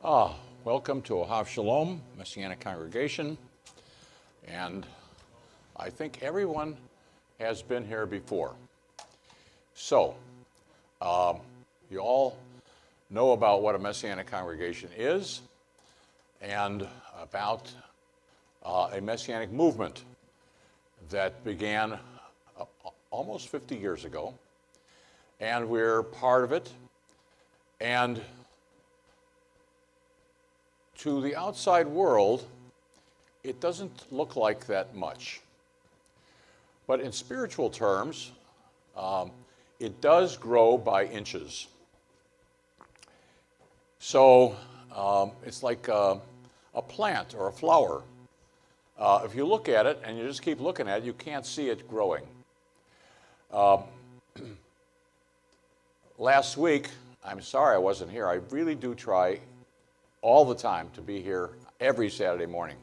Welcome to Ohav Shalom, Messianic congregation. And I think everyone has been here before. So, you all know about what a Messianic congregation is and about a Messianic movement that began almost 50 years ago. And we're part of it. And to the outside world, it doesn't look like that much. But in spiritual terms, it does grow by inches. So it's like a plant or a flower. If you look at it and you just keep looking at it, you can't see it growing. Last week, I'm sorry I wasn't here. I really do try all the time to be here every Saturday morning.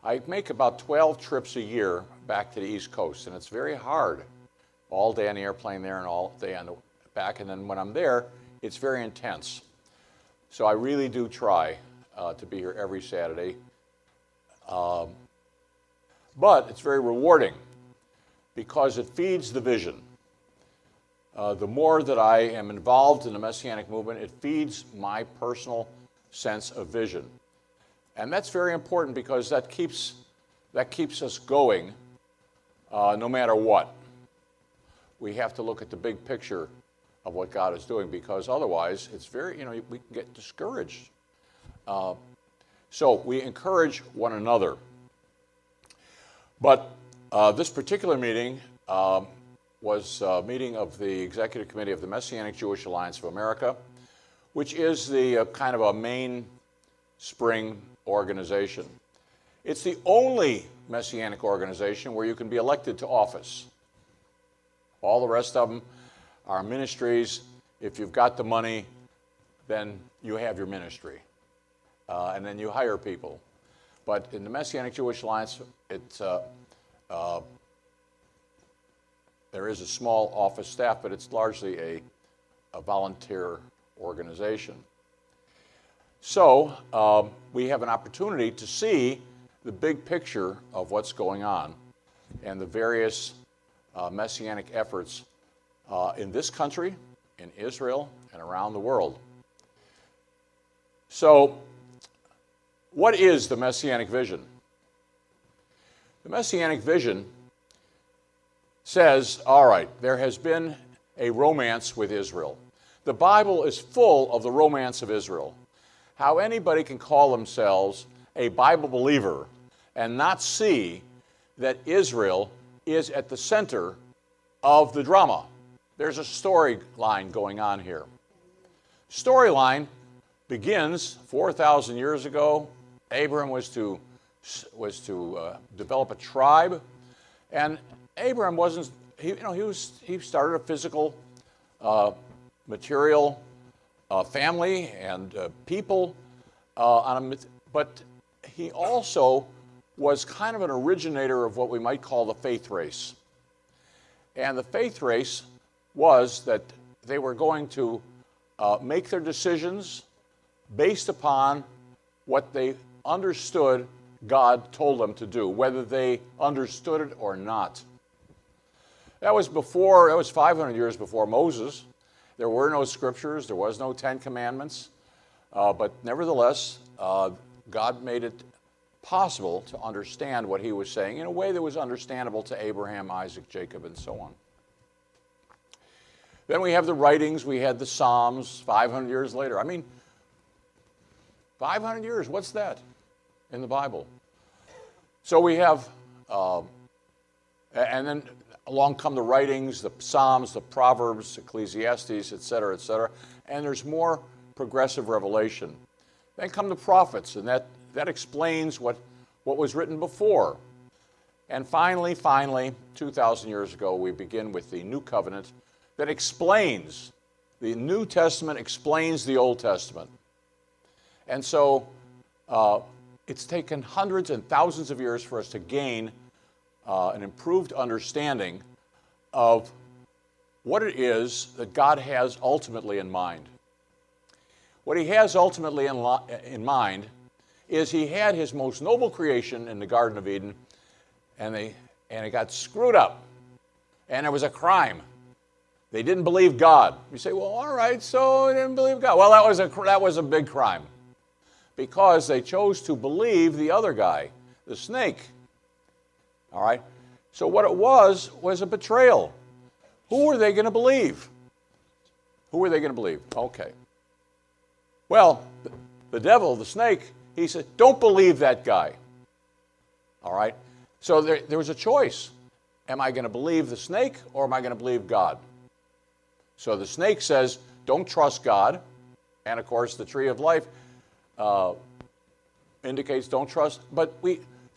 I make about 12 trips a year back to the East Coast, and it's very hard. All day on the airplane there and all day on the back, and then when I'm there, it's very intense. So I really do try to be here every Saturday. But it's very rewarding because it feeds the vision. The more that I am involved in the Messianic movement, it feeds my personal sense of vision. And that's very important because that keeps us going no matter what. We have to look at the big picture of what God is doing because otherwise it's very, we can get discouraged. So we encourage one another. But this particular meeting was a meeting of the Executive Committee of the Messianic Jewish Alliance of America, which is the kind of a mainspring organization. It's the only Messianic organization where you can be elected to office. All the rest of them are ministries. If you've got the money, then you have your ministry. And then you hire people. But in the Messianic Jewish Alliance, there is a small office staff, but it's largely a volunteer organization. So we have an opportunity to see the big picture of what's going on and the various Messianic efforts in this country, in Israel, and around the world. So what is the Messianic vision? The Messianic vision says, all right, there has been a romance with Israel. The Bible is full of the romance of Israel. How anybody can call themselves a Bible believer and not see that Israel is at the center of the drama. There's a storyline going on here. Storyline begins 4,000 years ago. Abraham was to develop a tribe, and Abraham wasn't. He started a physical, material family and people, but he also was kind of an originator of what we might call the faith race. And the faith race was that they were going to make their decisions based upon what they understood God told them to do, whether they understood it or not. That was 500 years before Moses. There were no scriptures, there was no 10 commandments, but nevertheless, God made it possible to understand what he was saying in a way that was understandable to Abraham, Isaac, Jacob, and so on. Then we have the writings, we had the Psalms 500 years later. 500 years, what's that in the Bible? So we have, and then along come the writings, the Psalms, the Proverbs, Ecclesiastes, et cetera, and there's more progressive revelation. Then come the prophets, and that explains what was written before. And finally, 2,000 years ago, we begin with the New Covenant that explains, the New Testament explains the Old Testament. And so it's taken hundreds and thousands of years for us to gain an improved understanding of what it is that God has ultimately in mind. What he has ultimately in mind is he had his most noble creation in the Garden of Eden, and it got screwed up, and there was a crime. They didn't believe God. You say, well, all right, so they didn't believe God. Well, that was a big crime, because they chose to believe the other guy, the snake. All right? So what it was a betrayal. Who were they going to believe? Who were they going to believe? Okay. Well, the devil, the snake, he said, don't believe that guy. All right? So there was a choice. Am I going to believe the snake, or am I going to believe God? So the snake says, don't trust God. And, of course, the tree of life indicates don't trust. But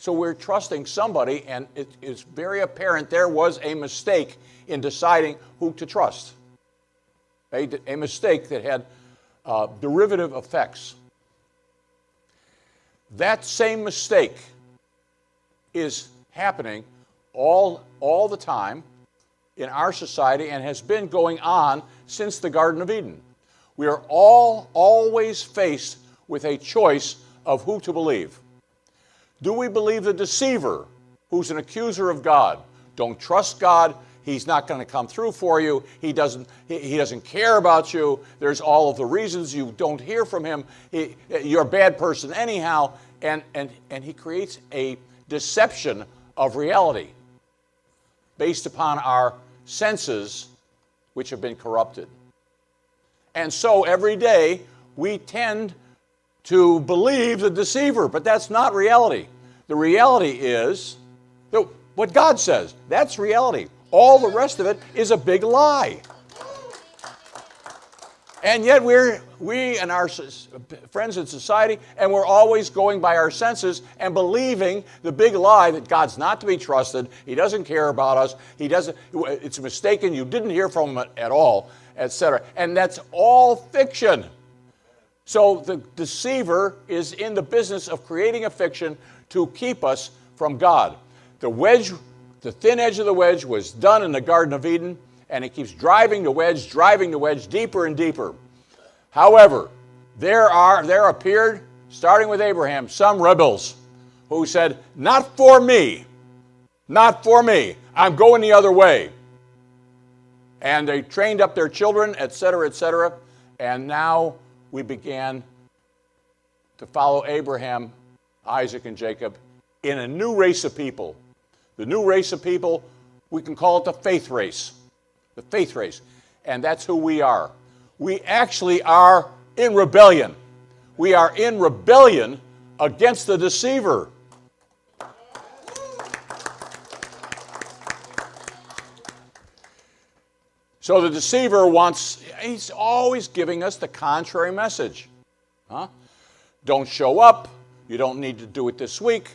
we're trusting somebody, and it is very apparent there was a mistake in deciding who to trust. A mistake that had derivative effects. That same mistake is happening all the time in our society and has been going on since the Garden of Eden. We are always faced with a choice of who to believe. Do we believe the deceiver, who's an accuser of God? Don't trust God. He's not going to come through for you. He doesn't care about you. There's all of the reasons you don't hear from him. You're a bad person anyhow. And he creates a deception of reality based upon our senses, which have been corrupted. And so every day we tend to believe the deceiver, but that's not reality. The reality is what God says. That's reality. All the rest of it is a big lie. And yet we and our friends in society, and we're always going by our senses and believing the big lie that God's not to be trusted. He doesn't care about us. It's mistaken. You didn't hear from him at all, etc. And that's all fiction. So the deceiver is in the business of creating a fiction to keep us from God. The thin edge of the wedge was done in the Garden of Eden, and it keeps driving the wedge deeper and deeper. However, there appeared, starting with Abraham, some rebels who said, not for me, I'm going the other way. And they trained up their children, etc., and now we began to follow Abraham, Isaac, and Jacob in a new race of people. The new race of people, we can call it the faith race. The faith race. And that's who we are. We actually are in rebellion. We are in rebellion against the deceiver. So the deceiver he's always giving us the contrary message. Don't show up. You don't need to do it this week.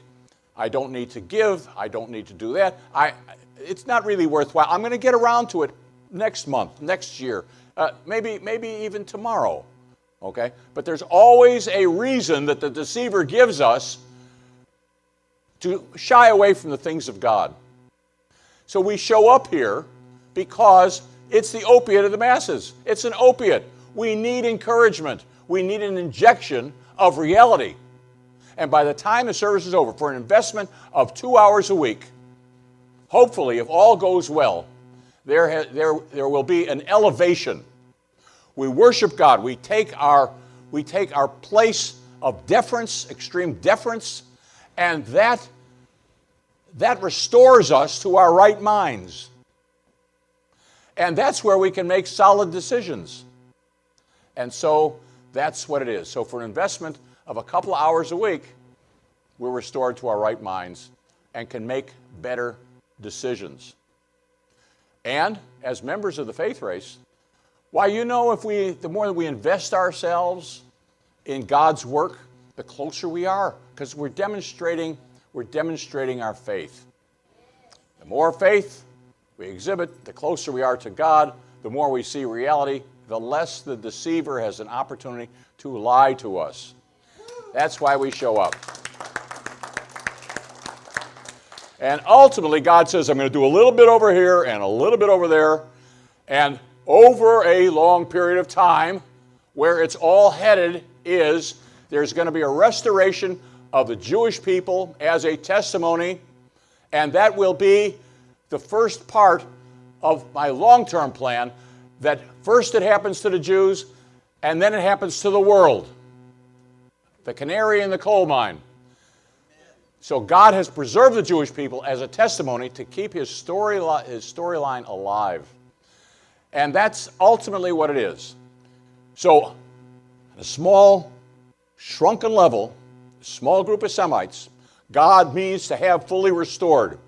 I don't need to give. I don't need to do that. It's not really worthwhile. I'm going to get around to it next month, next year, maybe even tomorrow. Okay? But there's always a reason that the deceiver gives us to shy away from the things of God. So we show up here because it's the opiate of the masses. It's an opiate. We need encouragement. We need an injection of reality. And by the time the service is over, for an investment of 2 hours a week, hopefully, if all goes well, there will be an elevation. We worship God. We take our place of deference, extreme deference, and that restores us to our right minds. And that's where we can make solid decisions. And so that's what it is. So for an investment of a couple of hours a week, we're restored to our right minds and can make better decisions. And as members of the faith race, the more that we invest ourselves in God's work, the closer we are, because we're demonstrating our faith. The more faith we exhibit, the closer we are to God, the more we see reality, the less the deceiver has an opportunity to lie to us. That's why we show up. And ultimately, God says, I'm going to do a little bit over here and a little bit over there. And over a long period of time, where it's all headed is there's going to be a restoration of the Jewish people as a testimony, and that will be the first part of my long-term plan, that first it happens to the Jews, and then it happens to the world. The canary in the coal mine. So God has preserved the Jewish people as a testimony to keep his storyline alive. And that's ultimately what it is. So, at a small, shrunken level, a small group of Semites, God means to have fully restored.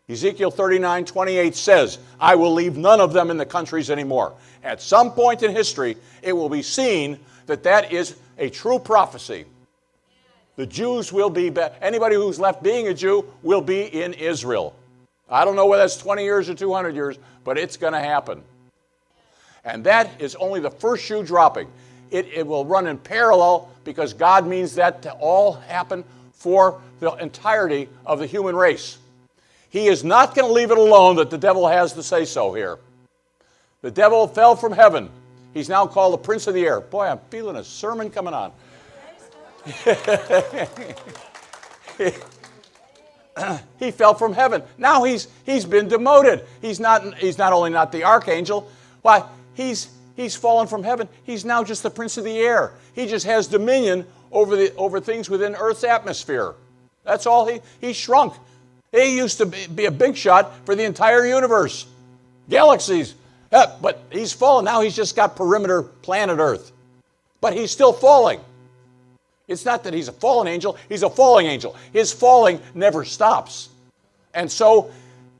Ezekiel 39:28 says, I will leave none of them in the countries anymore. At some point in history, it will be seen that that is a true prophecy. The Jews will be, anybody who's left being a Jew will be in Israel. I don't know whether that's 20 years or 200 years, but it's going to happen. And that is only the first shoe dropping. It will run in parallel because God means that to all happen for the entirety of the human race. He is not going to leave it alone that the devil has to say so here. The devil fell from heaven. He's now called the prince of the air. Boy, I'm feeling a sermon coming on. He fell from heaven. Now he's been demoted. He's not only not the archangel. Why, he's fallen from heaven. He's now just the prince of the air. He just has dominion over things within Earth's atmosphere. That's all. He shrunk. He used to be a big shot for the entire universe, galaxies. But he's fallen. Now he's just got perimeter planet Earth. But he's still falling. It's not that he's a fallen angel. He's a falling angel. His falling never stops. And so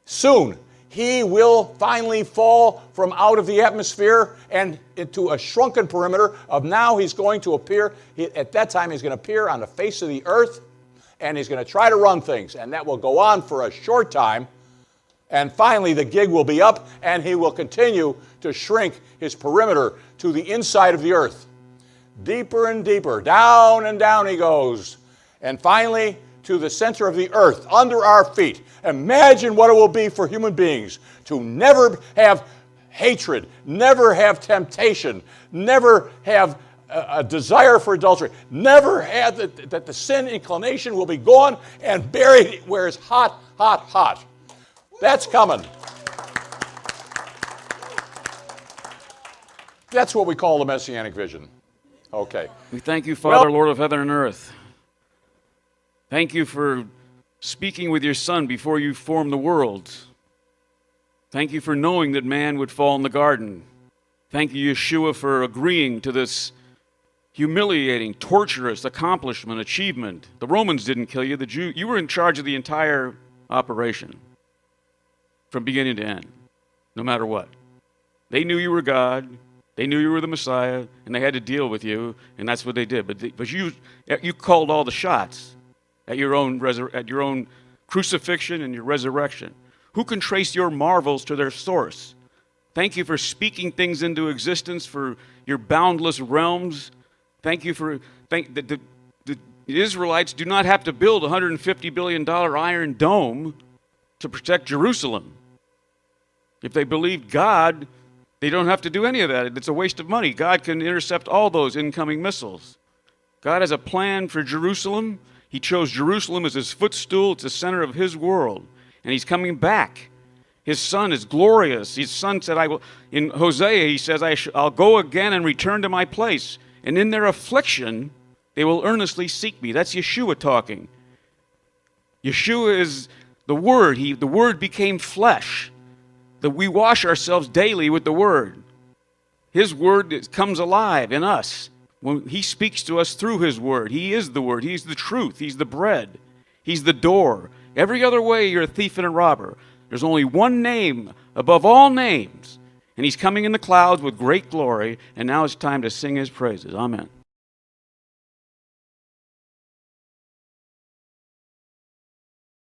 soon he will finally fall from out of the atmosphere and into a shrunken perimeter of now he's going to appear. At that time he's going to appear on the face of the earth and he's going to try to run things. And that will go on for a short time. And finally the gig will be up and he will continue to shrink his perimeter to the inside of the earth. Deeper and deeper, down and down he goes. And finally, to the center of the earth, under our feet. Imagine what it will be for human beings to never have hatred, never have temptation, never have a desire for adultery, never have that the sin inclination will be gone and buried where it's hot, hot, hot. That's coming. That's what we call the Messianic vision. Okay. We thank you, Father, Lord of heaven and earth. Thank you for speaking with your Son before you formed the world. Thank you for knowing that man would fall in the garden. Thank you, Yeshua, for agreeing to this humiliating, torturous accomplishment, achievement. The Romans didn't kill you. You were in charge of the entire operation from beginning to end, no matter what. They knew you were God. They knew you were the Messiah, and they had to deal with you, and that's what they did. But you called all the shots at your own crucifixion and your resurrection. Who can trace your marvels to their source? Thank you for speaking things into existence, for your boundless realms. Thank you for the Israelites do not have to build a $150 billion iron dome to protect Jerusalem. If they believed God, they don't have to do any of that. It's a waste of money. God can intercept all those incoming missiles. God has a plan for Jerusalem. He chose Jerusalem as his footstool. It's the center of his world. And he's coming back. His Son is glorious. His Son said, in Hosea, he says, I'll go again and return to my place. And in their affliction, they will earnestly seek me. That's Yeshua talking. Yeshua is the Word. The Word became flesh. That we wash ourselves daily with the Word. His Word comes alive in us. When he speaks to us through his Word. He is the Word. He's the truth. He's the bread. He's the door. Every other way you're a thief and a robber. There's only one name above all names. And he's coming in the clouds with great glory. And now it's time to sing his praises. Amen.